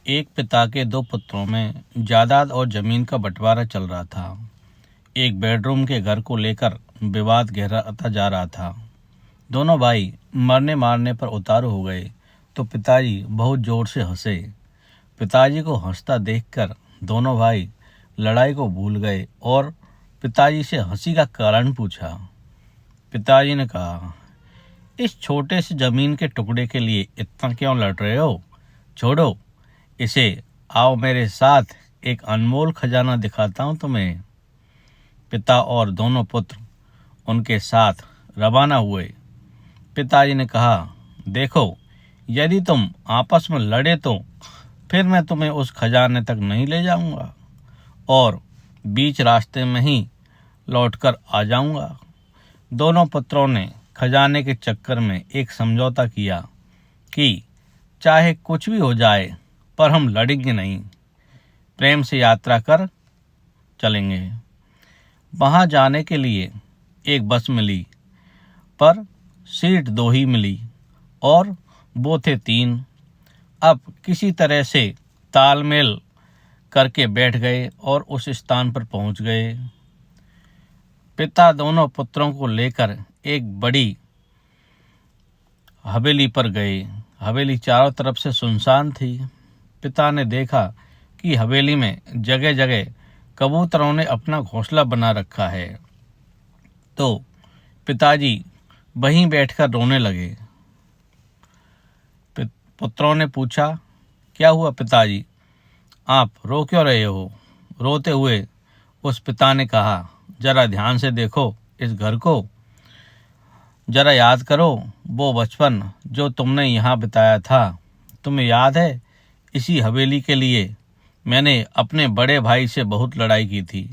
एक पिता के दो पुत्रों में जायदाद और जमीन का बंटवारा चल रहा था। एक बेडरूम के घर को लेकर विवाद गहराता जा रहा था। दोनों भाई मरने मारने पर उतारू हो गए तो पिताजी बहुत जोर से हंसे। पिताजी को हंसता देखकर दोनों भाई लड़ाई को भूल गए और पिताजी से हंसी का कारण पूछा। पिताजी ने कहा, इस छोटे से जमीन के टुकड़े के लिए इतना क्यों लड़ रहे हो? छोड़ो इसे, आओ मेरे साथ, एक अनमोल खजाना दिखाता हूँ तुम्हें। पिता और दोनों पुत्र उनके साथ रवाना हुए। पिताजी ने कहा, देखो, यदि तुम आपस में लड़े तो फिर मैं तुम्हें उस खजाने तक नहीं ले जाऊंगा और बीच रास्ते में ही लौटकर आ जाऊंगा। दोनों पुत्रों ने खजाने के चक्कर में एक समझौता किया कि चाहे कुछ भी हो जाए पर हम लड़ेंगे नहीं, प्रेम से यात्रा कर चलेंगे। वहां जाने के लिए एक बस मिली पर सीट दो ही मिली और वो थे तीन। अब किसी तरह से तालमेल करके बैठ गए और उस स्थान पर पहुंच गए। पिता दोनों पुत्रों को लेकर एक बड़ी हवेली पर गए। हवेली चारों तरफ से सुनसान थी। पिता ने देखा कि हवेली में जगह जगह कबूतरों ने अपना घोंसला बना रखा है तो पिताजी वहीं बैठकर रोने लगे। पुत्रों ने पूछा, क्या हुआ पिताजी, आप रो क्यों रहे हो? रोते हुए उस पिता ने कहा, जरा ध्यान से देखो इस घर को, जरा याद करो वो बचपन जो तुमने यहाँ बिताया था। तुम्हें याद है, इसी हवेली के लिए मैंने अपने बड़े भाई से बहुत लड़ाई की थी।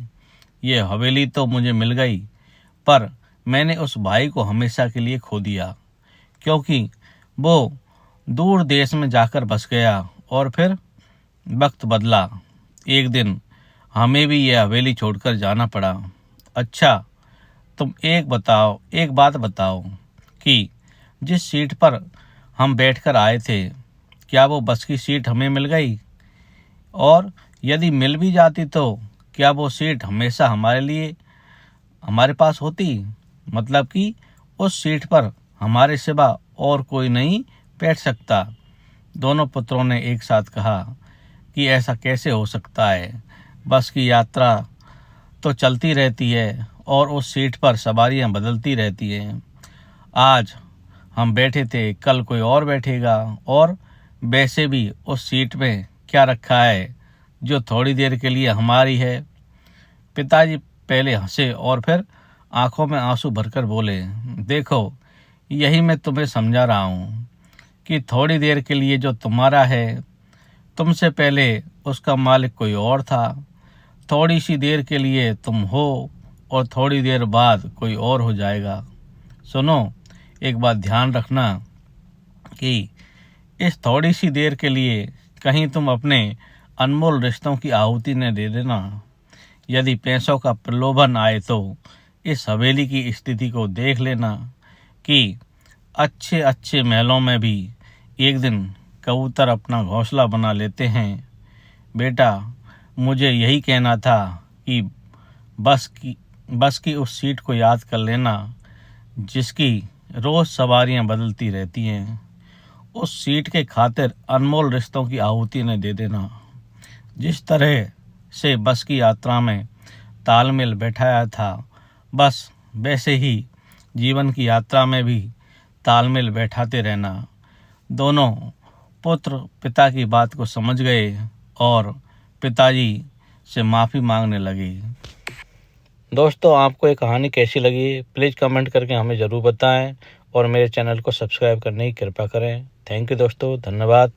ये हवेली तो मुझे मिल गई पर मैंने उस भाई को हमेशा के लिए खो दिया, क्योंकि वो दूर देश में जाकर बस गया और फिर वक्त बदला। एक दिन हमें भी यह हवेली छोड़कर जाना पड़ा। अच्छा, तुम एक बात बताओ कि जिस सीट पर हम बैठकर आए थे, क्या वो बस की सीट हमें मिल गई? और यदि मिल भी जाती तो क्या वो सीट हमेशा हमारे पास होती? मतलब कि उस सीट पर हमारे सिवा और कोई नहीं बैठ सकता। दोनों पुत्रों ने एक साथ कहा कि ऐसा कैसे हो सकता है? बस की यात्रा तो चलती रहती है और उस सीट पर सवारियां बदलती रहती हैं। आज हम बैठे थे, कल कोई और बैठेगा, और वैसे भी उस सीट में क्या रखा है जो थोड़ी देर के लिए हमारी है? पिताजी पहले हंसे और फिर आंखों में आंसू भरकर बोले, देखो, यही मैं तुम्हें समझा रहा हूँ कि थोड़ी देर के लिए जो तुम्हारा है, तुमसे पहले उसका मालिक कोई और था। थोड़ी सी देर के लिए तुम हो और थोड़ी देर बाद कोई और हो जाएगा। सुनो, एक बात ध्यान रखना कि इस थोड़ी सी देर के लिए कहीं तुम अपने अनमोल रिश्तों की आहुति न दे देना। यदि पैसों का प्रलोभन आए तो इस हवेली की स्थिति को देख लेना कि अच्छे अच्छे महलों में भी एक दिन कबूतर अपना घोंसला बना लेते हैं। बेटा, मुझे यही कहना था कि बस की उस सीट को याद कर लेना जिसकी रोज सवारियां बदलती रहती हैं। उस सीट के खातिर अनमोल रिश्तों की आहुति न दे देना। जिस तरह से बस की यात्रा में तालमेल बैठाया था, बस वैसे ही जीवन की यात्रा में भी तालमेल बैठाते रहना। दोनों पुत्र पिता की बात को समझ गए और पिताजी से माफ़ी मांगने लगे। दोस्तों, आपको ये कहानी कैसी लगी प्लीज़ कमेंट करके हमें ज़रूर बताएं और मेरे चैनल को सब्सक्राइब करने की कृपा करें। थैंक यू दोस्तों, धन्यवाद।